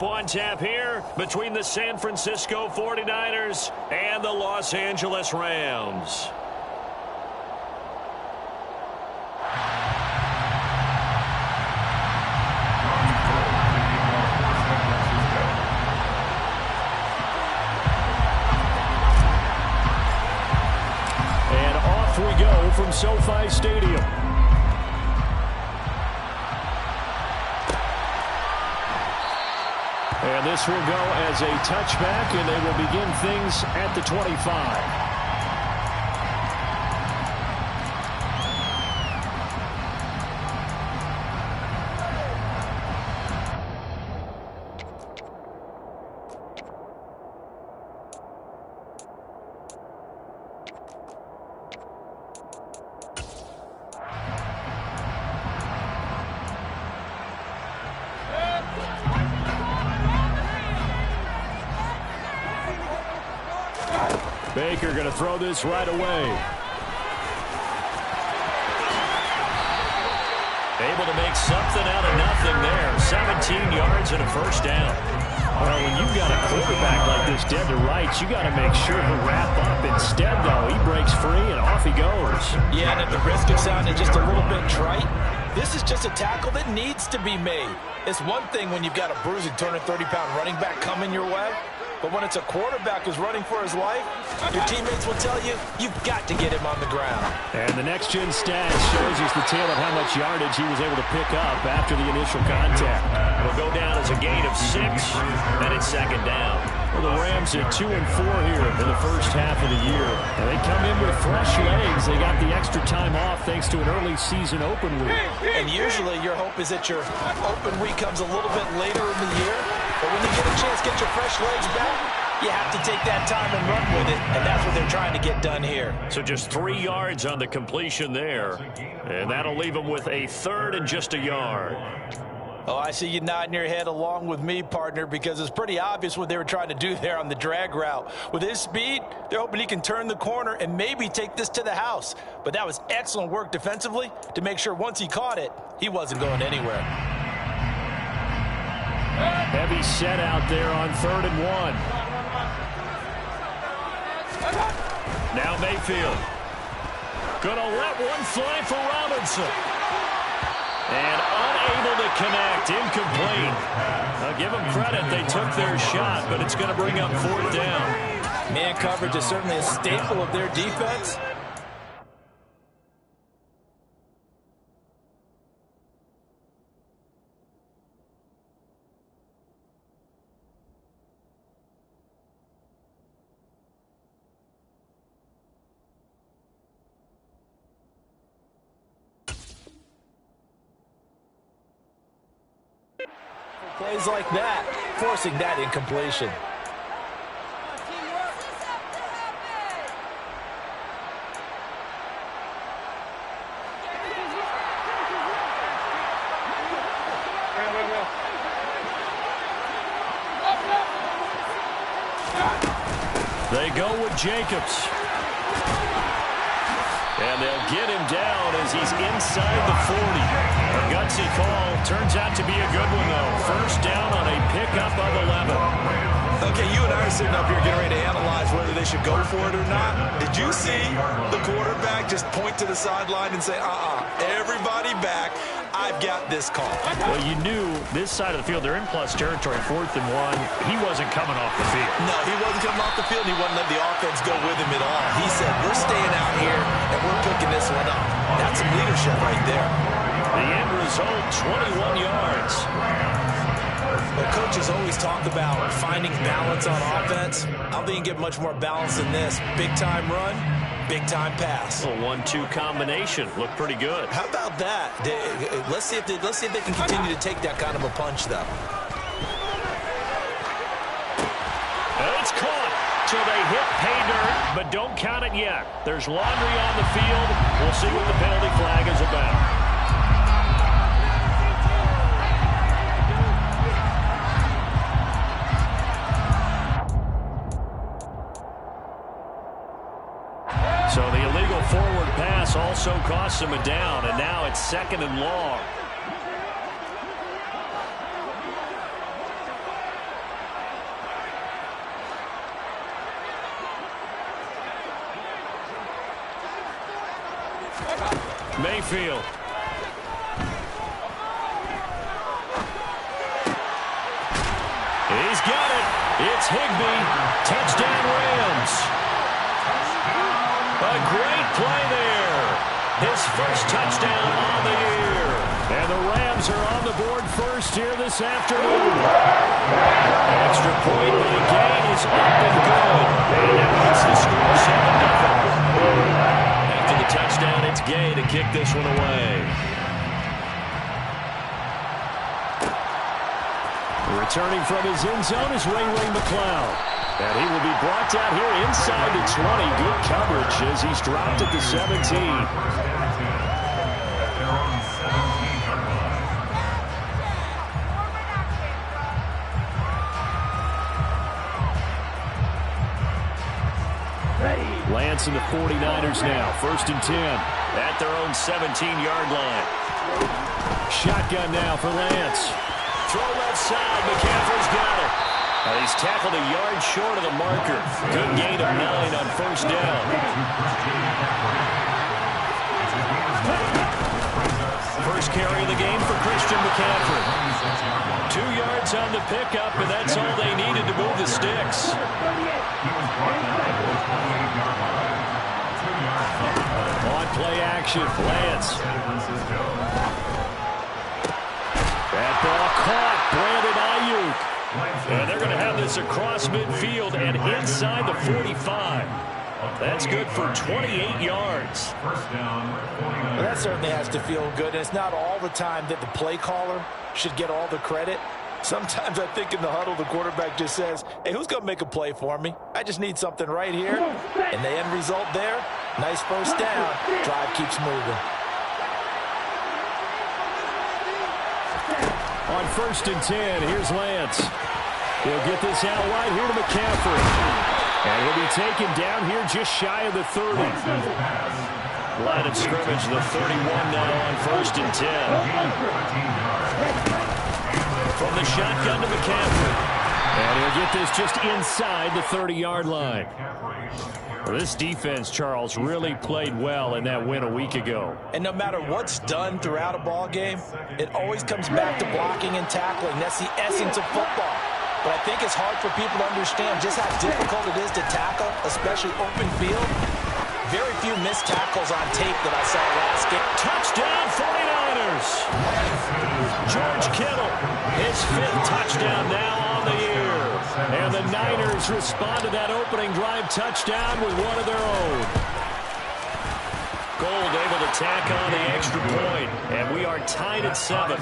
On tap here between the San Francisco 49ers and the Los Angeles Rams. And off we go from SoFi Stadium. And this will go as a touchback, and they will begin things at the 25. Baker going to throw this right away. Able to make something out of nothing there. 17 yards and a first down. Well, when you've got a quarterback like this dead to rights, you got to make sure he'll wrap up. Instead, though, he breaks free and off he goes. Yeah, and at the risk of sounding just a little bit trite, this is just a tackle that needs to be made. It's one thing when you've got a bruising 230-pound running back coming your way. But when it's a quarterback who's running for his life, your teammates will tell you, you've got to get him on the ground. And the next-gen stat shows us the tale of how much yardage he was able to pick up after the initial contact. It'll go down as a gain of 6, and it's second down. Well, the Rams are 2-4 here in the first half of the year. And they come in with fresh legs. They got the extra time off thanks to an early season open week. And usually your hope is that your open week comes a little bit later in the year. But when you get a chance to get your fresh legs back, you have to take that time and run with it, and that's what they're trying to get done here. So just 3 yards on the completion there, and that'll leave them with a third and just a yard. Oh, I see you nodding your head along with me, partner, because it's pretty obvious what they were trying to do there on the drag route. With his speed, they're hoping he can turn the corner and maybe take this to the house. But that was excellent work defensively to make sure once he caught it, he wasn't going anywhere. Heavy set out there on 3rd and 1. Now Mayfield. Gonna let one fly for Robinson. And unable to connect. Incomplete. I'll give them credit. They took their shot, but it's going to bring up 4th down. Man coverage is certainly a staple of their defense. Plays like that, forcing that incompletion. They go with Jacobs. And they'll get him down as he's inside the 40. A gutsy call. Turns out to be a good one, though. First down on a pickup of 11. Okay, you and I are sitting up here getting ready to analyze whether they should go for it or not. Did you see the quarterback just point to the sideline and say, everybody back. I've got this call. Well, you knew this side of the field, they're in plus territory, 4th and 1. He wasn't coming off the field. No, he wasn't coming off the field. He wasn't letting the offense go with him at all. He said, we're staying out here, and we're picking this one up. That's some leadership right there. The end result, 21 yards. But coaches always talk about finding balance on offense. I don't think you can get much more balance than this. Big-time run, big-time pass. A 1-2 combination. Looked pretty good. How about that? Let's see if they can continue to take that kind of a punch, though. It's caught. So they hit pay dirt, but don't count it yet. There's laundry on the field. We'll see what the penalty flag is about. So the illegal forward pass also costs him a down, and now it's 2nd and long. Mayfield. He's got it. It's Higbee. Touchdown, Rams. A great play there. His first touchdown on the year. And the Rams are on the board first here this afternoon. Extra point by Gain is up and good. And now it's the score 7-0. After the touchdown, it's Gay to kick this one away. Returning from his end zone is Ray McCloud. And he will be brought down here inside the 20. Good coverage as he's dropped at the 17. Lance and the 49ers now. 1st and 10 at their own 17-yard line. Shotgun now for Lance. Throw left side. McCaffrey's got it. He's tackled a yard short of the marker. Good gain of 9 on 1st down. First carry of the game for Christian McCaffrey. 2 yards on the pickup, and that's all they needed to move the sticks. On play action, Lance. That ball caught. Brandon Ayuk. And they're going to have this across midfield and inside the 45. That's good for 28 yards. Well, that certainly has to feel good. And it's not all the time that the play caller should get all the credit. Sometimes I think in the huddle, the quarterback just says, hey, who's going to make a play for me? I just need something right here. And the end result there, nice first down. Drive keeps moving. On 1st and 10, here's Lance. He'll get this out wide here to McCaffrey. And he'll be taken down here just shy of the 30. Line of scrimmage, the 31 now on 1st and 10. From the shotgun to McCaffrey. And he'll get this just inside the 30-yard line. Well, this defense, Charles, really played well in that win a week ago. And no matter what's done throughout a ball game, it always comes back to blocking and tackling. That's the essence of football. But I think it's hard for people to understand just how difficult it is to tackle, especially open field. Very few missed tackles on tape that I saw last game. Touchdown, 49ers! George Kittle, his 5th touchdown now on the year. And the Niners respond to that opening drive touchdown with one of their own. Gold able to tack on the extra point, and we are tied at 7.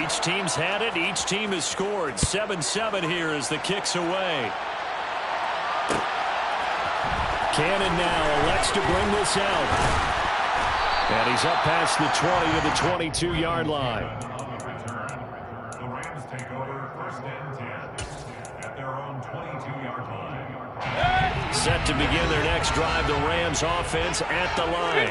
Each team's had it. Each team has scored. 7-7 here as the kick's away. Cannon now elects to bring this out. And he's up past the 20 to the 22-yard line. The Rams take over 1st and 10 at their own 22-yard line. Set to begin their next drive, the Rams offense at the line.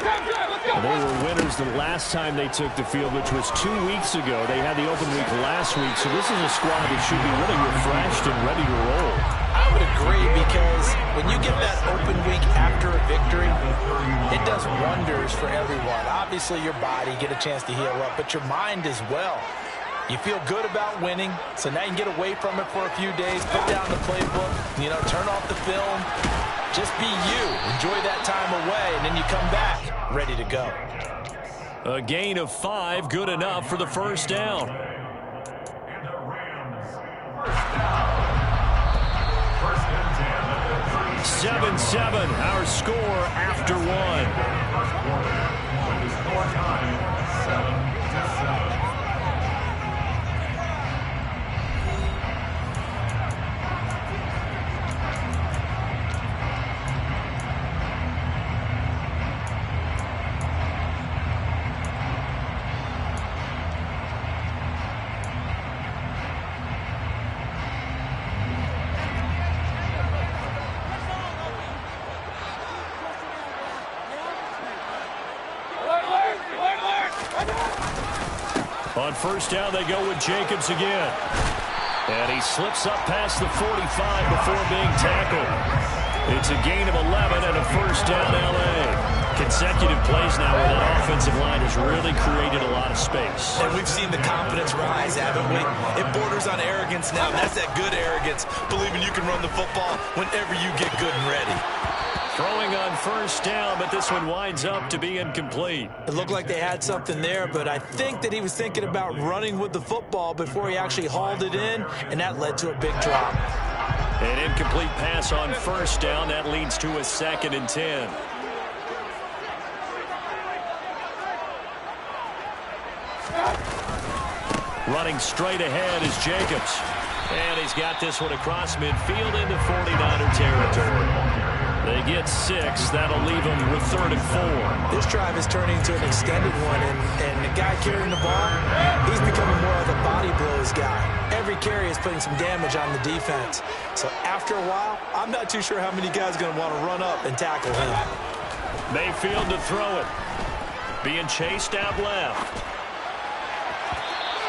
They were winners the last time they took the field, which was 2 weeks ago. They had the open week last week, so this is a squad that should be really refreshed and ready to roll. I would agree, because when you get that open week after a victory, it does wonders for everyone. Obviously, your body, get a chance to heal up, but your mind as well. You feel good about winning, so now you can get away from it for a few days, put down the playbook, turn off the film. Just be you. Enjoy that time away, and then you come back ready to go. A gain of 5, good enough for the 1st down. 7-7, our score after 1. With the score time 7-7. On 1st down, they go with Jacobs again. And he slips up past the 45 before being tackled. It's a gain of 11 and a first down L.A. Consecutive plays now where that offensive line has really created a lot of space. And we've seen the confidence rise, haven't we? It borders on arrogance now. That's that good arrogance, believing you can run the football whenever you get good and ready. Throwing on first down, but this one winds up to be incomplete. It looked like they had something there, but I think that he was thinking about running with the football before he actually hauled it in, and that led to a big drop. An incomplete pass on first down. That leads to a 2nd and 10. Running straight ahead is Jacobs. And he's got this one across midfield into 49er territory. They get 6. That'll leave them with 3rd and 4. This drive is turning into an extended one, and the guy carrying the ball, he's becoming more of a body blows guy. Every carry is putting some damage on the defense. So after a while, I'm not too sure how many guys are going to want to run up and tackle him. Mayfield to throw it. Being chased out left.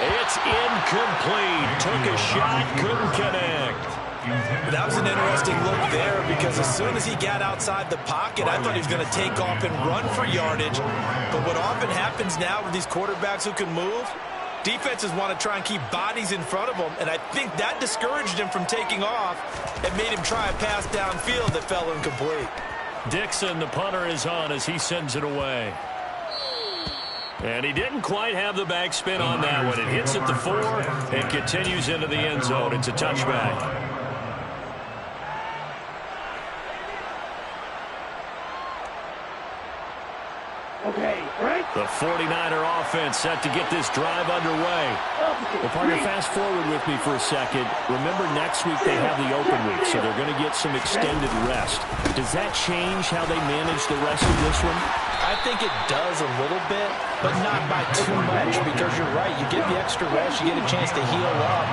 It's incomplete. Took a shot, couldn't connect. That was an interesting look there because as soon as he got outside the pocket, I thought he was going to take off and run for yardage. But what often happens now with these quarterbacks who can move, defenses want to try and keep bodies in front of them, and I think that discouraged him from taking off and made him try a pass downfield that fell incomplete. Dixon, the punter, is on as he sends it away. And he didn't quite have the backspin on that one. It hits at the 4 and continues into the end zone. It's a touchback. Okay, right? The 49er offense set to get this drive underway. Well, partner, fast forward with me for a second. Remember, next week they have the open week, so they're going to get some extended rest. Does that change how they manage the rest of this one? I think it does a little bit, but not by too much, because you're right. You get the extra rest, you get a chance to heal up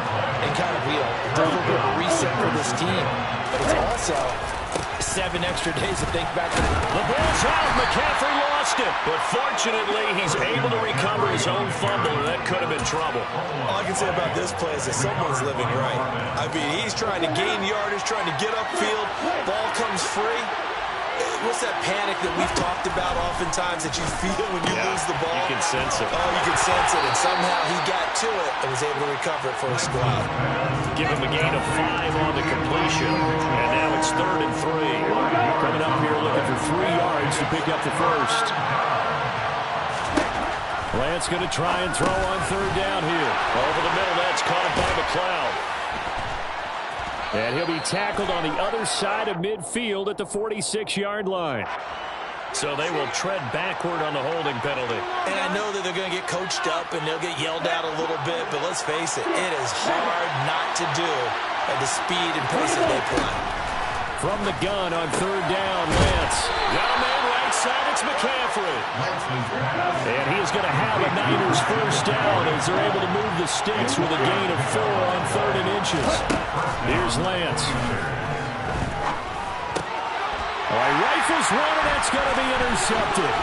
and kind of, do a little bit of a reset for this team. But it's also 7 extra days to think back. The ball's out. McCaffrey lost it. But fortunately, he's able to recover his own fumble, and that could have been trouble. All I can say about this play is that someone's living right. I mean, he's trying to gain yardage, trying to get upfield. Ball comes free. What's that panic that we've talked about oftentimes that you feel when you lose the ball? You can sense it. Oh, you can sense it. And somehow he got to it and was able to recover it for his squad. Give him a gain of 5 on the completion. And now it's 3rd and 3. Coming up here looking for 3 yards to pick up the first. Lance going to try and throw on 3rd down here. Over the middle, that's caught by McLeod. And he'll be tackled on the other side of midfield at the 46-yard line. So they will tread backward on the holding penalty. And I know that they're going to get coached up and they'll get yelled at a little bit, but let's face it, it is hard not to do at the speed and pace that they play. From the gun on 3rd down, Lance. Got a man right side, it's McCaffrey. And he's going to have a Niners first down as they're able to move the sticks with a gain of 4 on 3rd and inches. Here's Lance. All right, rifles one, and that's going to be intercepted.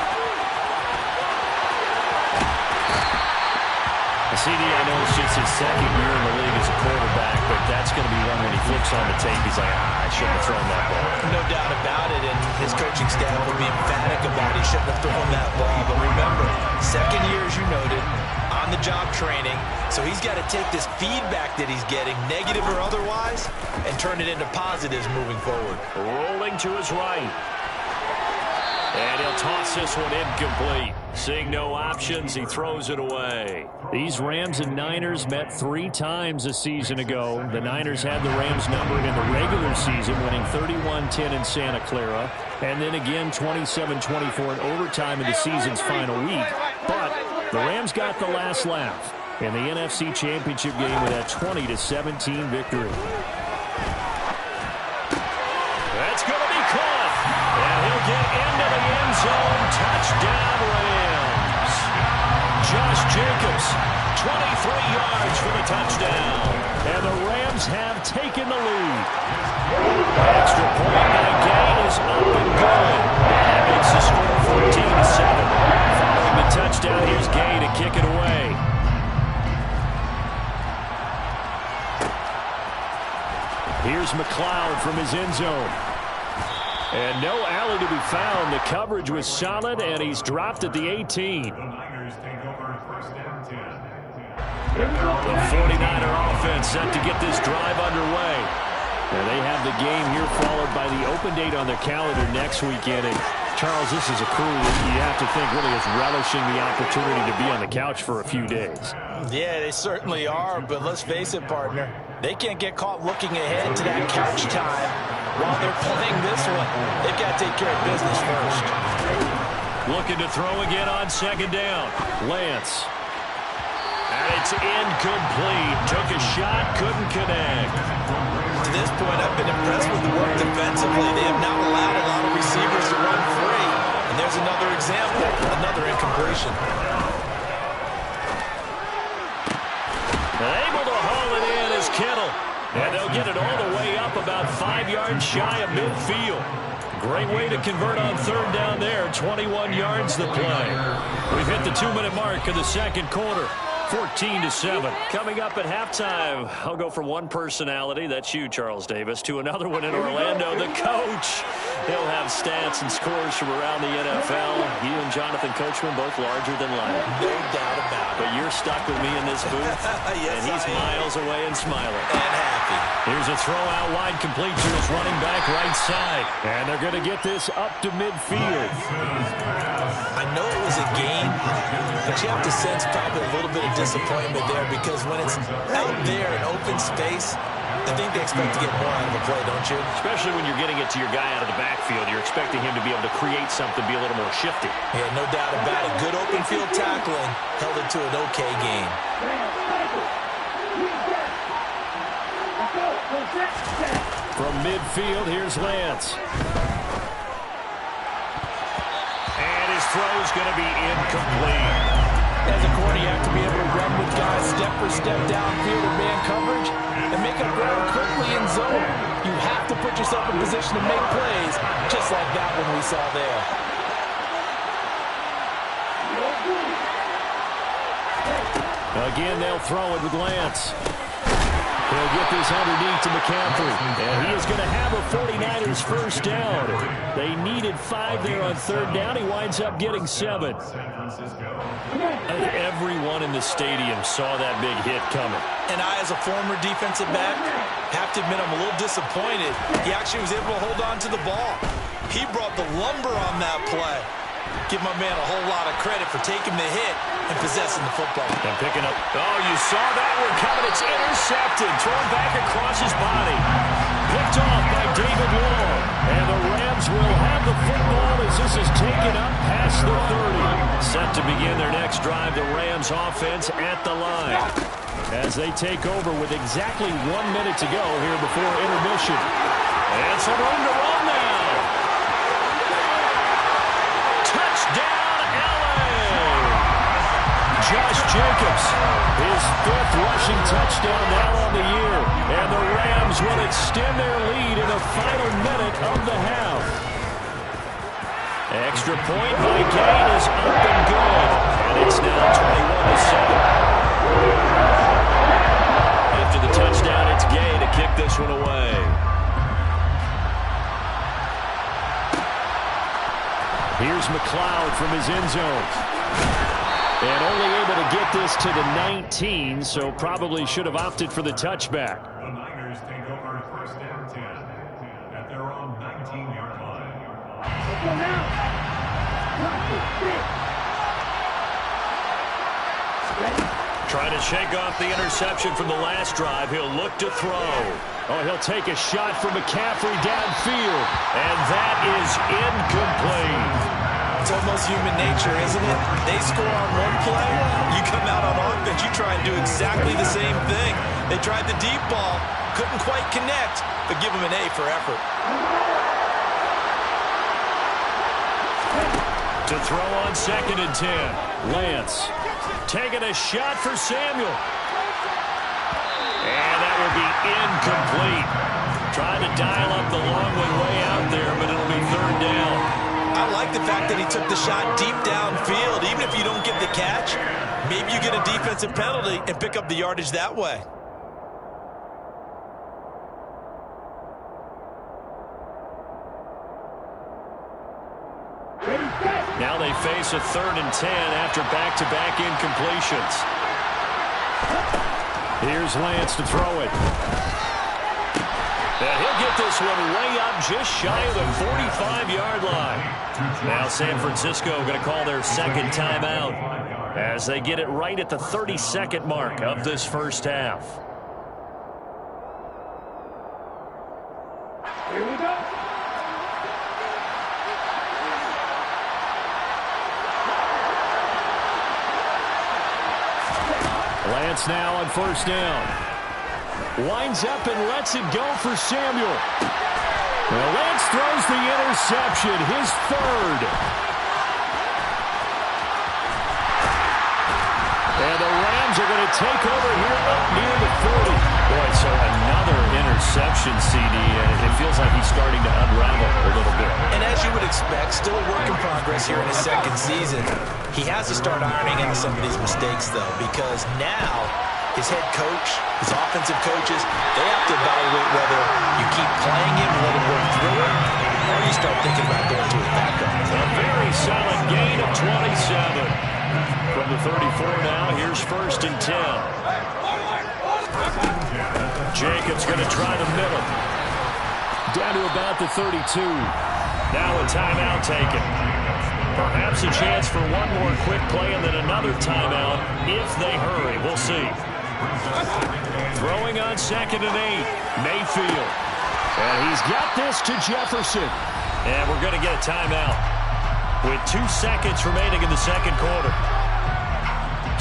CD, I know it's just his 2nd year in the league as a quarterback, but that's going to be one when he flips on the tape. He's like, I shouldn't have thrown that ball. No doubt about it, and his coaching staff will be emphatic about he shouldn't have thrown that ball. But remember, 2nd year, as you noted, on-the-job training, so he's got to take this feedback that he's getting, negative or otherwise, and turn it into positives moving forward. Rolling to his right. And he'll toss this one incomplete. Seeing no options, he throws it away. These Rams and Niners met 3 times a season ago. The Niners had the Rams numbered in the regular season, winning 31-10 in Santa Clara, and then again 27-24 in overtime in the season's final week. But the Rams got the last laugh in the NFC Championship game with that 20-17 victory. That's going to be caught. And he'll get into the end zone. Touchdown, Rams. Josh Jacobs, 23 yards for the touchdown. And the Rams have taken the lead. Extra point by Gay is up and good. That makes the score 14-7. Following the touchdown, here's Gay to kick it away. Here's McLeod from his end zone. And no alley to be found. The coverage was solid, and he's dropped at the 18. The Niners take over first and 10. The 49er offense set to get this drive underway. And they have the game here followed by the open date on their calendar next weekend. And Charles, this is a crew that you have to think really is relishing the opportunity to be on the couch for a few days. Yeah, they certainly are, but let's face it, partner. They can't get caught looking ahead to that couch time while they're playing this one. They've got to take care of business first. Looking to throw again on second down. Lance. And it's incomplete. Took a shot, couldn't connect. To this point, I've been impressed with the work defensively. They have not allowed a lot of receivers to run free. And there's another example, another incompletion. Able to haul it in is Kittle. And they'll get it all the way up about 5 yards shy of midfield. Great way to convert on third down there. 21 yards to play. We've hit the 2-minute mark of the second quarter. 14-7. Coming up at halftime, I'll go from one personality, that's you, Charles Davis, to another one in Orlando, the coach. He'll have stats and scores from around the NFL. You and Jonathan Coachman both larger than life. No doubt about it. But you're stuck with me in this booth, yes, and he's miles away and smiling. And happy. Here's a throw out wide complete to his running back right side. And they're going to get this up to midfield. I know it was a game, but you have to sense probably a little bit of disappointment there because when it's out there in open space, I think they expect to get more out of the play, don't you? Especially when you're getting it to your guy out of the backfield. You're expecting him to be able to create something, be a little more shifty. Yeah, no doubt about it. Good open field tackling held it to an okay game. From midfield, here's Lance. And his throw's going to be incomplete. As a corner, you have to be able to run with guys step for step downfield in man coverage and make up ground quickly in zone. You have to put yourself in position to make plays, just like that one we saw there. Again, they'll throw it with Lance. He'll get this underneath to McCaffrey. And he is going to have a 49ers first down. They needed 5 there on third down. He winds up getting 7. Everyone in the stadium saw that big hit coming. And I, as a former defensive back, have to admit I'm a little disappointed. He actually was able to hold on to the ball. He brought the lumber on that play. Give my man a whole lot of credit for taking the hit and possessing the football. And picking up. Oh, you saw that one coming. It's intercepted. Thrown back across his body. Picked off by David Long. And the Rams will have the football as this is taken up past the 30. Set to begin their next drive, the Rams offense at the line. As they take over with exactly 1 minute to go here before intermission. And some room to run now. Touchdown, LA! Josh Jacobs, his 5th rushing touchdown now on the year. And the Rams will extend their lead in the final minute of the half. Extra point by Gain is up and good. And it's now 21-7. After the touchdown, it's Gay to kick this one away. Here's McLeod from his end zone. And only able to get this to the 19, so probably should have opted for the touchback. The Niners take over first and 10 at their own 19-yard line. Trying to shake off the interception from the last drive. He'll look to throw. Oh, he'll take a shot from McCaffrey downfield. And that is incomplete. It's almost human nature, isn't it? They score on one play, you come out on offense, you try and do exactly the same thing. They tried the deep ball, couldn't quite connect, but give them an A for effort. To throw on 2nd and 10. Lance taking a shot for Samuel. And that will be incomplete. Trying to dial up the long one way out there, but it'll be 3rd down. I like the fact that he took the shot deep downfield. Even if you don't get the catch, maybe you get a defensive penalty and pick up the yardage that way. they face a 3rd and 10 after back-to-back incompletions. Here's Lance to throw it. And he'll get this one way up just shy of the 45-yard line. Now San Francisco going to call their second timeout as they get it right at the 32nd mark of this first half. Here we go. Lance now on first down. Winds up and lets it go for Samuel. Well, Lance throws the interception, his 3rd. And the Rams are going to take over here up near the 40. Boy, so another interception, CD. It feels like he's starting to unravel a little bit. And as you would expect, still a work in progress here in his second season. He has to start ironing out some of these mistakes, though, because now his head coach, his offensive coaches, they have to evaluate whether you keep playing him and let him work through it, or you start thinking about going to his backup. A very solid gain of 27. From the 34 now, here's 1st and 10. Jacobs going to try the middle. Down to about the 32. Now a timeout taken. Perhaps a chance for one more quick play and then another timeout if they hurry. We'll see. Throwing on 2nd and 8. Mayfield. And he's got this to Jefferson. And we're going to get a timeout with 2 seconds remaining in the second quarter.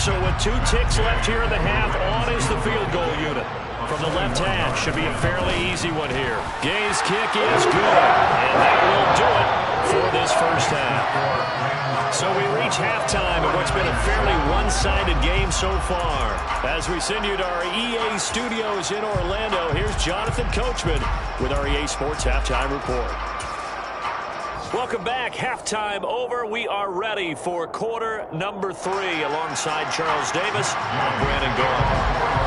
So with 2 ticks left here in the half, on is the field goal unit. From the left hash, should be a fairly easy one here. Gay's kick is good, and that will do it for this first half. So we reach halftime in what's been a fairly one-sided game so far. As we send you to our EA studios in Orlando, here's Jonathan Coachman with our EA Sports Halftime Report. Welcome back. Halftime over. We are ready for quarter number 3. Alongside Charles Davis, I'm Brandon Gault.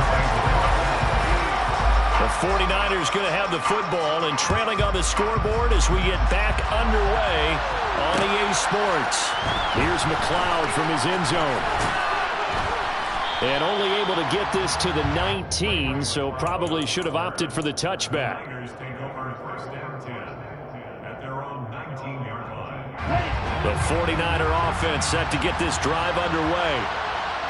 The 49ers going to have the football and trailing on the scoreboard as we get back underway on EA Sports. Here's McLeod from his end zone. And only able to get this to the 19, so probably should have opted for the touchback. The 49er offense set to get this drive underway.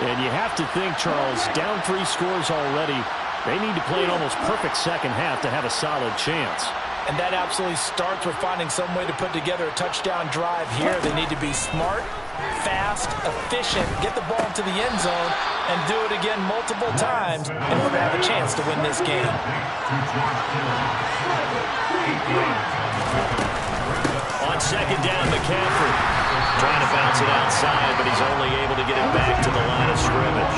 And you have to think, Charles, down 3 scores already. They need to play an almost perfect second half to have a solid chance. And that absolutely starts with finding some way to put together a touchdown drive here. They need to be smart, fast, efficient, get the ball to the end zone, and do it again multiple times in order to have a chance to win this game. On second down, McCaffrey trying to bounce it outside, but he's only able to get it back to the line of scrimmage.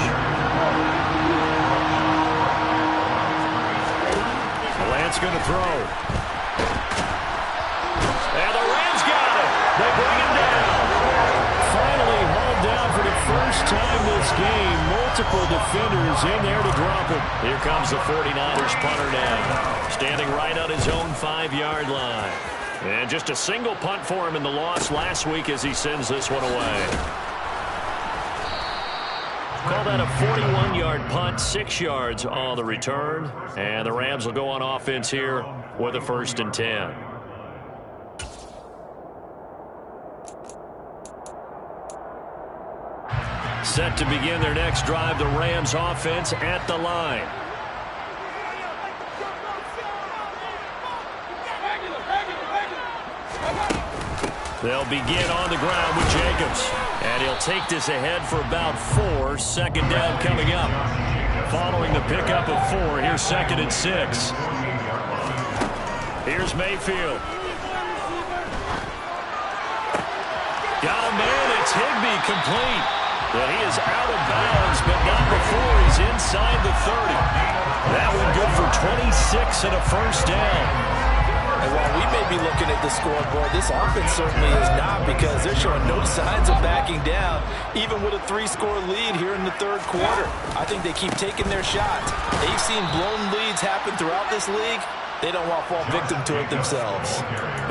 Lance going to throw. And the Rams got it. They bring him down. Finally hauled down for the first time this game. Multiple defenders in there to drop him. Here comes the 49ers punter now. Standing right on his own 5-yard line. And just a single punt for him in the loss last week as he sends this one away. Call that a 41-yard punt, 6 yards on the return. And the Rams will go on offense here with a 1st and 10. Set to begin their next drive, the Rams offense at the line. They'll begin on the ground with Jacobs. And he'll take this ahead for about 4. Second down coming up. Following the pickup of 4, here's 2nd and 6. Here's Mayfield. Got a man, it's Higbee complete. Well, he is out of bounds, but not before he's inside the 30. That one good for 26 and a first down. And while we may be looking at the scoreboard, this offense certainly is not, because they're showing no signs of backing down, even with a 3-score lead here in the third quarter. I think they keep taking their shots. They've seen blown leads happen throughout this league, They don't want to fall victim to it themselves.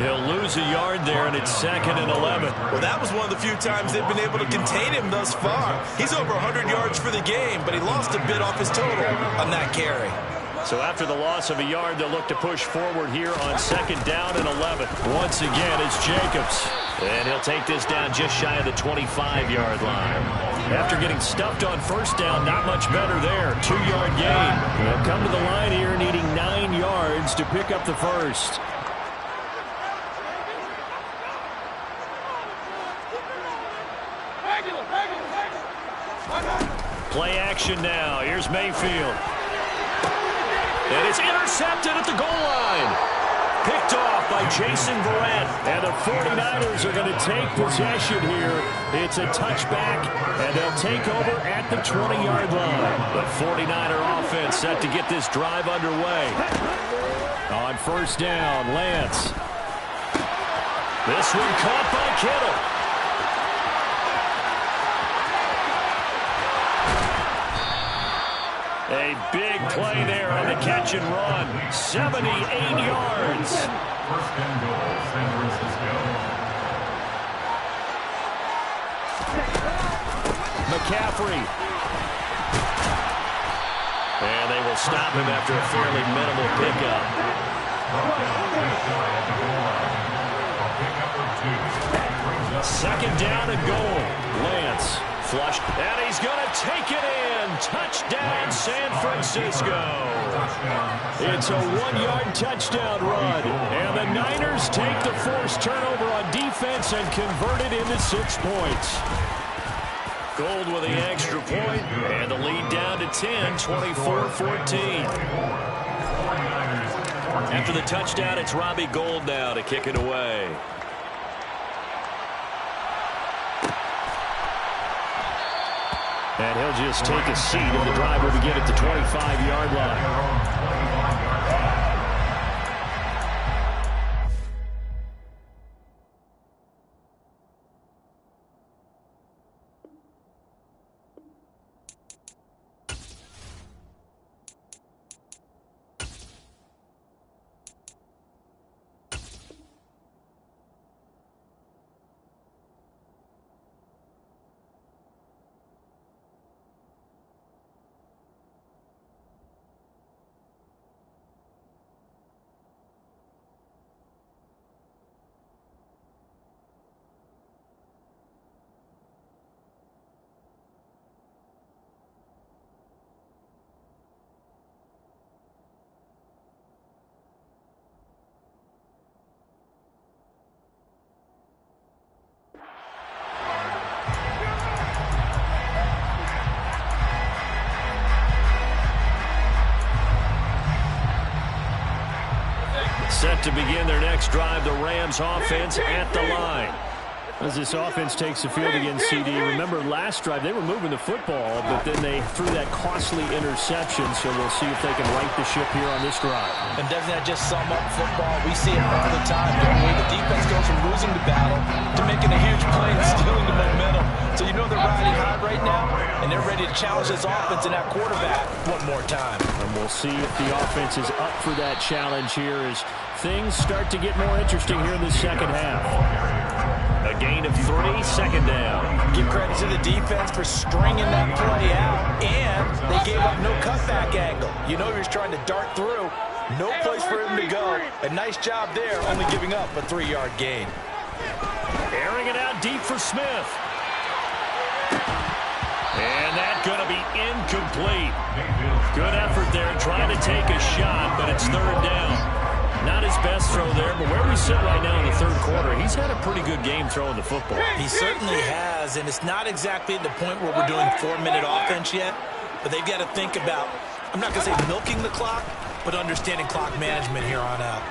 He'll lose a yard there, and it's 2nd and 11. Well, that was one of the few times they've been able to contain him thus far. He's over 100 yards for the game, but he lost a bit off his total on that carry. So after the loss of a yard, they'll look to push forward here on 2nd down and 11. Once again, it's Jacobs. And he'll take this down just shy of the 25-yard line. After getting stuffed on 1st down, not much better there. 2-yard gain. They'll come to the line here needing 9 yards to pick up the first. Play action now. Here's Mayfield. And it's intercepted at the goal line. Picked off by Jason Verrett. And the 49ers are going to take possession here. It's a touchback, and they'll take over at the 20-yard line. The 49er offense set to get this drive underway. On 1st down, Lance. This one caught by Kittle. A big play there on the catch and run. 78 yards. 1st and goal, San Francisco. McCaffrey. And they will stop him after a fairly minimal pickup. 2nd down and goal. Lance flushed, and he's going to take it in. Touchdown, San Francisco. It's a 1-yard touchdown run. And the Niners take the forced turnover on defense and convert it into 6 points. Gold with the extra point, and the lead down to 10, 24-14. After the touchdown, it's Robbie Gould now to kick it away. And he'll just take a seat, and the drive will begin at the 25-yard line. Set to begin their next drive, the Rams offense at the line. As this offense takes the field against CD, remember last drive they were moving the football, but then they threw that costly interception, so we'll see if they can right the ship here on this drive. And doesn't that just sum up football? We see it all the time, don't we? The defense goes from losing the battle to making a huge play and stealing the momentum. So you know they're riding high right now, and they're ready to challenge this offense and that quarterback one more time. And we'll see if the offense is up for that challenge here as things start to get more interesting here in the second half. A gain of 3, 2nd down. Give credit to the defense for stringing that play out, and they gave up no cutback angle. You know he was trying to dart through. No place for him to go. A nice job there, only giving up a 3-yard gain. Airing it out deep for Smith. And that's going to be incomplete. Good effort there trying to take a shot, but it's 3rd down. Not his best throw there, but where we sit right now in the 3rd quarter, he's had a pretty good game throwing the football. He certainly has, and it's not exactly at the point where we're doing 4-minute offense yet, but they've got to think about, I'm not going to say milking the clock, but understanding clock management here on out.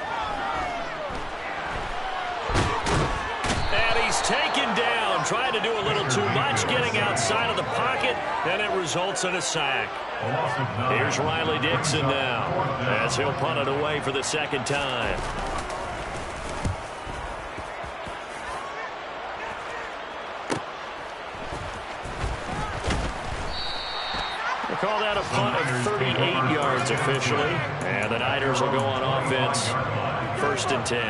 And he's taken down, trying to do a little too much, getting outside of the pocket, and it results in a sack. Here's Riley Dixon now, as he'll punt it away for the 2nd time. Call that a punt of 38 yards officially. And the Niners will go on offense. 1st and 10.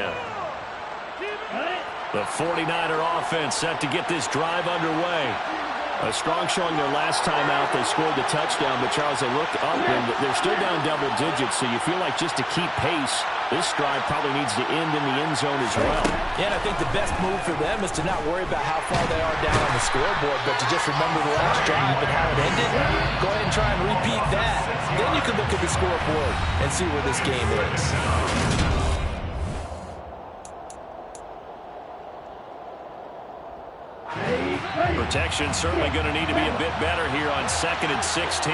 The 49er offense set to get this drive underway. A strong showing their last time out. They scored the touchdown, but Charles, they looked up and they're still down double digits, so you feel like just to keep pace, this drive probably needs to end in the end zone as well. Yeah, and I think the best move for them is to not worry about how far they are down on the scoreboard, but to just remember the last drive and how it ended. Go ahead and try and repeat that. Then you can look at the scoreboard and see where this game is. Protection certainly going to need to be a bit better here on 2nd and 16.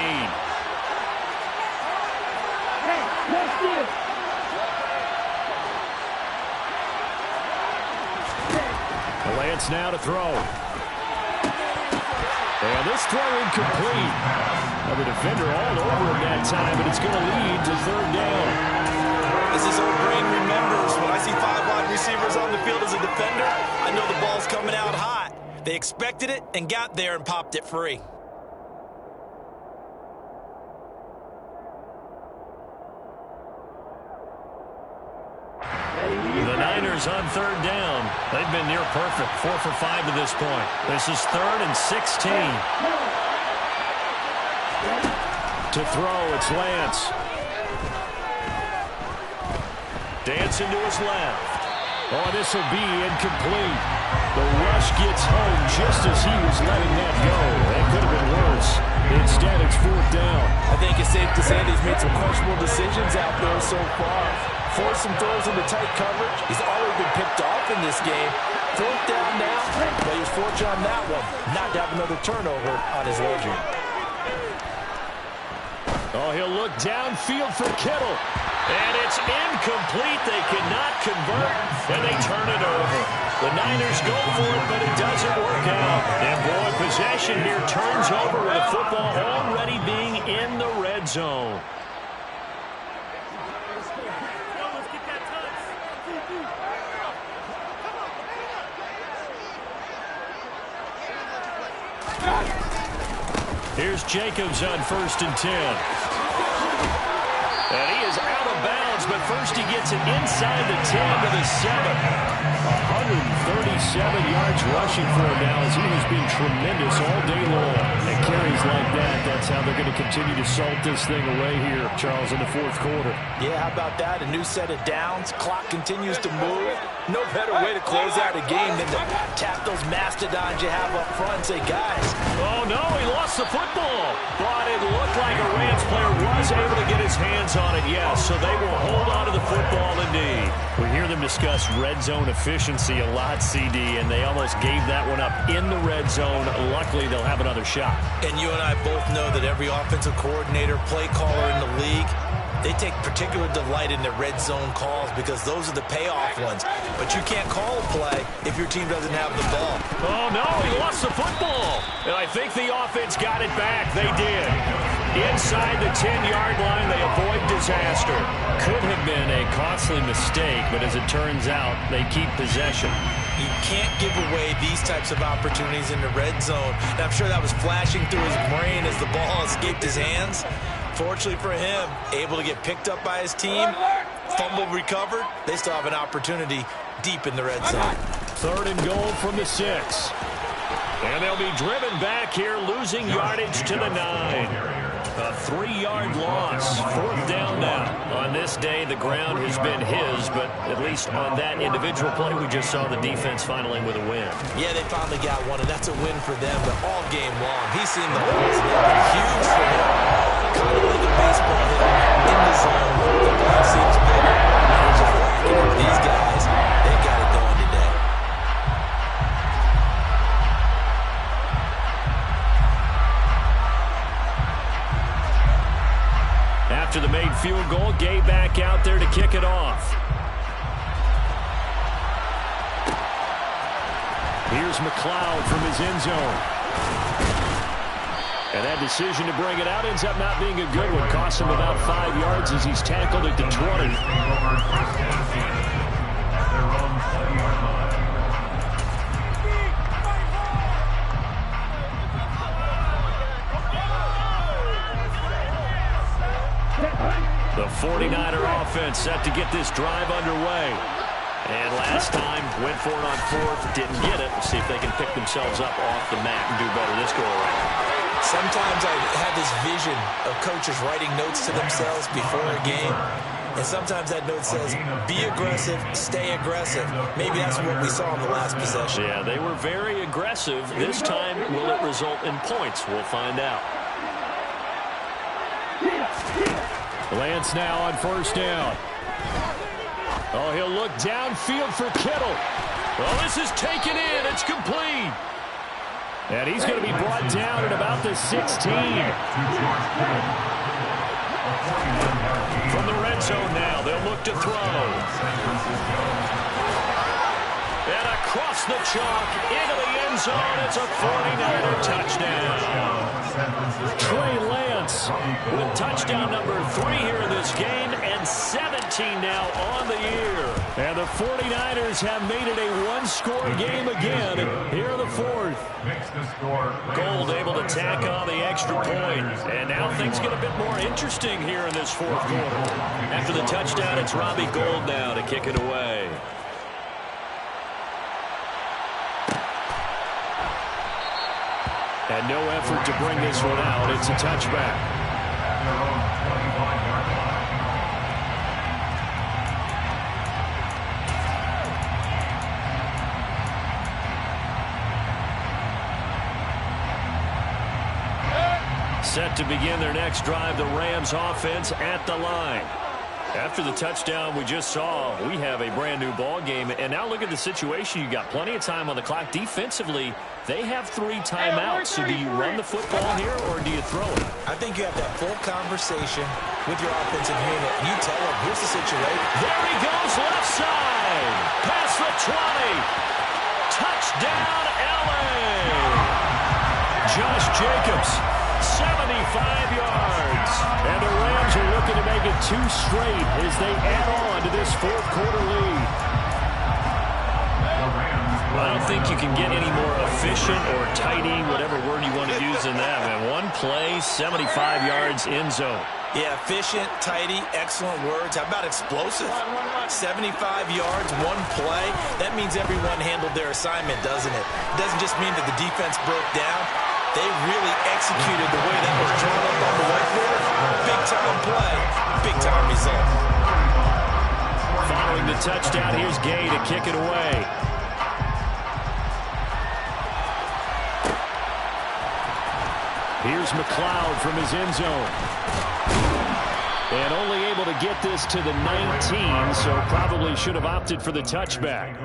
Lance now to throw. And this throw incomplete. Now the defender all over him that time, but it's going to lead to 3rd down. As his old brain remembers, when I see 5 wide receivers on the field as a defender, I know the ball's coming out hot. They expected it and got there and popped it free. The Niners on 3rd down. They've been near perfect. 4 for 5 to this point. This is 3rd and 16. To throw, it's Lance. Dancing to his left. Oh, this will be incomplete. The rush gets home just as he was letting that go. That could have been worse. Instead, it's 4th down. I think it's safe to say that he's made some questionable decisions out there so far. Forced some throws into tight coverage. He's already been picked off in this game. 4th down now, but he was fortunate on that one, not to have another turnover on his ledger. Oh, he'll look downfield for Kittle. And it's incomplete. They cannot convert, and they turn it over. The Niners go for it, but it doesn't work out. And, boy, possession here turns over with the football already being in the red zone. Here's Jacobs on 1st and 10. And he is out of bounds, but first he gets it inside the 10 to the 7. 137 yards rushing for him now as he has been tremendous all day long. And carries like that, that's how they're going to continue to salt this thing away here, Charles, in the 4th quarter. Yeah, how about that? A new set of downs. Clock continues to move. No better way to close out a game than to tap those mastodons you have up front and say, guys. Oh, no, he lost the football. But it looked like a Rams player was able to get his hands on it, yes. So they will hold on to the football indeed. We hear them discuss red zone efficiency a lot, CD, and they almost gave that one up in the red zone. Luckily, they'll have another shot. And you and I both know that every offensive coordinator, play caller in the league, they take particular delight in their red zone calls because those are the payoff ones. But you can't call a play if your team doesn't have the ball. Oh, no, he lost the football. And I think the offense got it back. They did. Inside the 10-yard line, they avoid disaster. Could have been a costly mistake, but as it turns out, they keep possession. You can't give away these types of opportunities in the red zone. And I'm sure that was flashing through his brain as the ball escaped his hands. Fortunately for him, able to get picked up by his team, fumble recovered, they still have an opportunity deep in the red zone. 3rd and goal from the 6. And they'll be driven back here, losing yardage to the 9. A 3-yard loss. 4th down now. On this day, the ground has been his, but at least on that individual play, we just saw the defense finally with a win. Yeah, they finally got one, and that's a win for them, but all game long, he's seen the holes, and they've been huge for him. Kind of like a baseball hit in the zone. The ball seems bigger. They're just racking up these guys. They got it going today. After the made field goal, Gay back out there to kick it off. Here's McLeod from his end zone. And that decision to bring it out ends up not being a good one. Costs him about 5 yards as he's tackled at the 20. The 49er offense set to get this drive underway. And last time, went for it on fourth, didn't get it. We'll see if they can pick themselves up off the mat and do better this go around. Sometimes I have this vision of coaches writing notes to themselves before a game. And sometimes that note says, be aggressive, stay aggressive. Maybe that's what we saw in the last possession. Yeah, they were very aggressive. This time, will it result in points? We'll find out. Lance now on first down. Oh, he'll look downfield for Kittle. Well, this is taken in. It's complete. And he's going to be brought down at about the 16. From the red zone now, they'll look to throw. And across the chalk, into the end zone, it's a 49er touchdown. Trey Lance with touchdown number 3 here in this game, and 17 now on the year. And the 49ers have made it a one-score game again here in the fourth. Gold able to tack on the extra point. And now things get a bit more interesting here in this fourth quarter. After the touchdown, it's Robbie Gould now to kick it away. And no effort to bring this one out. It's a touchback. Set to begin their next drive, the Rams offense at the line. After the touchdown we just saw, we have a brand new ball game. And now look at the situation. You got plenty of time on the clock. Defensively, they have 3 timeouts. So do you run the football here or do you throw it? I think you have that full conversation with your offensive unit. You tell them, here's the situation. There he goes, left side. Past the 20. Touchdown, LA. Josh Jacobs, 75 yards. And the Rams are looking to make it 2 straight as they add on to this fourth quarter lead. I don't think you can get any more efficient or tidy, whatever word you want to use in that. Man, one play, 75 yards, end zone. Yeah, efficient, tidy, excellent words. How about explosive? 75 yards, one play. That means everyone handled their assignment, doesn't it? It doesn't just mean that the defense broke down. They really executed the way that was drawn up on the whiteboard. Big-time play, big-time result. Following the touchdown, here's Gay to kick it away. Here's McLeod from his end zone. And only able to get this to the 19, so probably should have opted for the touchback.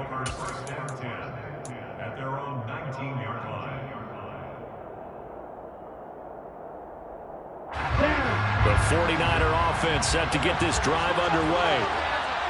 The 49er offense set to get this drive underway.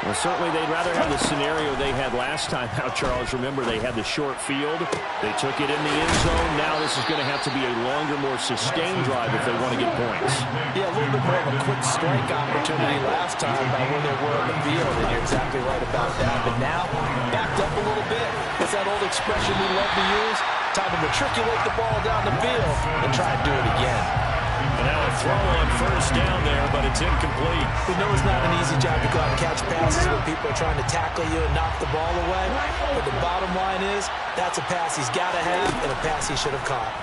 Well, certainly they'd rather have the scenario they had last time out, Charles. Remember, they had the short field. They took it in the end zone. Now this is going to have to be a longer, more sustained drive if they want to get points. Yeah, a little bit more of a quick strike opportunity last time by where they were on the field, and you're exactly right about that. But now, backed up a little bit. It's that old expression we love to use. Time to matriculate the ball down the field and try and do it again. And now a throw on first down there, but it's incomplete. We know it's not an easy job to go out and catch passes when people are trying to tackle you and knock the ball away. But the bottom line is, that's a pass he's got to have and a pass he should have caught.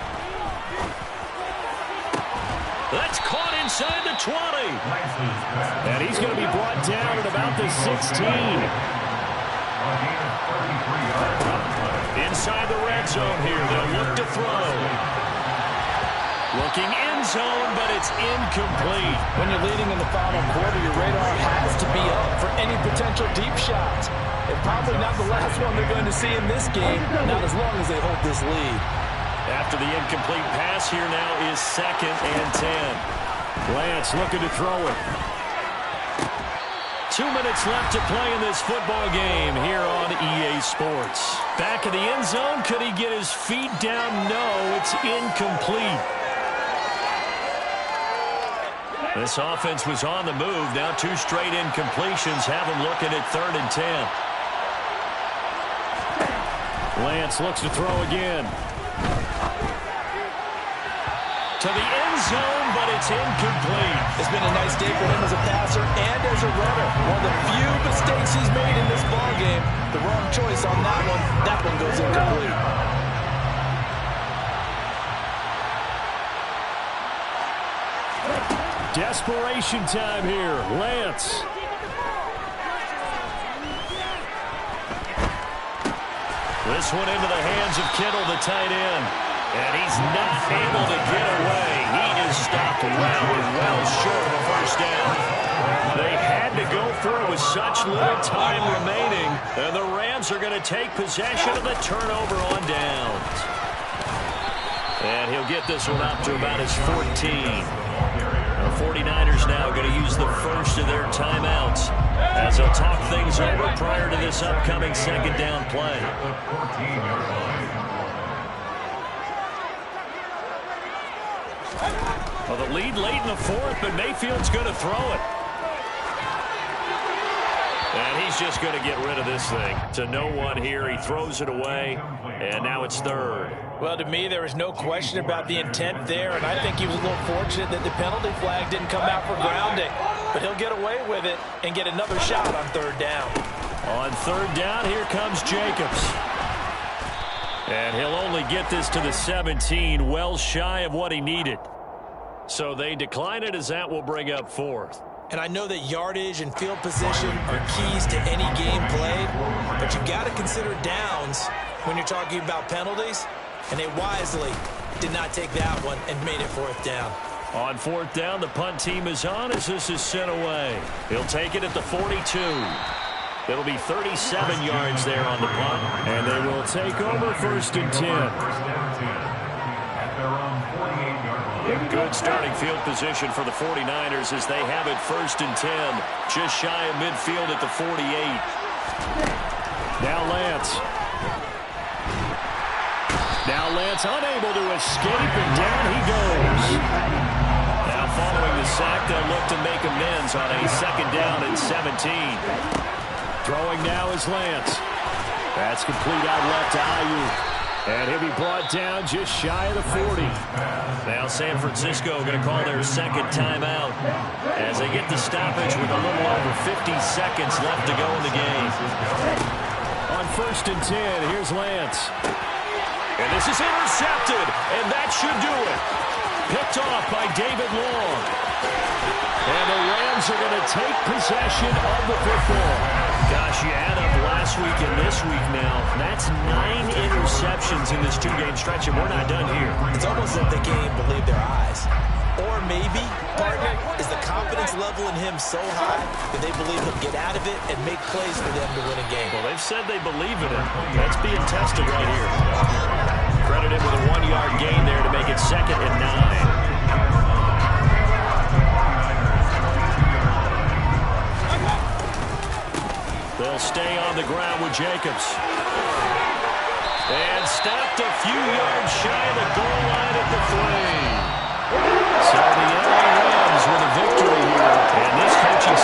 That's caught inside the 20. And he's going to be brought down at about the 16. Inside the red zone here, they'll look to throw. Looking end zone, but it's incomplete. When you're leading in the final quarter, your radar has to be up for any potential deep shots. And probably not the last one they're going to see in this game, not as long as they hold this lead. After the incomplete pass, here now is 2nd and 10. Lance looking to throw it. 2 minutes left to play in this football game here on EA Sports. Back in the end zone, could he get his feet down? No, it's incomplete. This offense was on the move. Now 2 straight incompletions have them looking at 3rd and 10. Lance looks to throw again. To the end zone, but it's incomplete. It's been a nice day for him as a passer and as a runner. One of the few mistakes he's made in this ballgame. The wrong choice on that one. That one goes incomplete. Desperation time here. Lance. This one into the hands of Kittle, the tight end. And he's not able to get away. He is stopped well short of a first down. They had to go for it with such little time remaining. And the Rams are going to take possession of the turnover on downs. And he'll get this one up to about his 14. The 49ers now going to use the first of their timeouts as they'll talk things over prior to this upcoming second down play. Well, the lead late in the fourth, but Mayfield's going to throw it. And he's just going to get rid of this thing. To no one here. He throws it away, and now it's third. Well, to me, there was no question about the intent there, and I think he was a little fortunate that the penalty flag didn't come out for grounding. But he'll get away with it and get another shot on third down. On third down, here comes Jacobs. And he'll only get this to the 17, well shy of what he needed. So they decline it as that will bring up fourth. And I know that yardage and field position are keys to any game played, but you've got to consider downs when you're talking about penalties, and they wisely did not take that one and made it fourth down. On fourth down, the punt team is on as this is sent away. He'll take it at the 42. It'll be 37 yards there on the punt, and they will take over first and 10. Good starting field position for the 49ers as they have it first and 10. Just shy of midfield at the 48. Now Lance. Now Lance unable to escape, and down he goes. Now following the sack, they'll look to make amends on a second down and 17. Throwing now is Lance. That's complete out left to Ayuk. And he'll be brought down just shy of the 40. Now San Francisco going to call their second timeout as they get the stoppage with a little over 50 seconds left to go in the game. On first and 10, here's Lance. And this is intercepted, and that should do it. Picked off by David Long. And the Rams are going to take possession of the football. Gosh, you add up last week and this week now. That's 9 interceptions in this two-game stretch, and we're not done here. It's almost like they can't even believe their eyes. Or maybe, partner, is the confidence level in him so high that they believe he'll get out of it and make plays for them to win a game. Well, they've said they believe in him. That's being tested right here. Credited with a 1-yard gain there to make it second and 9. They'll stay on the ground with Jacobs. And stopped a few yards shy of the goal line at the 3.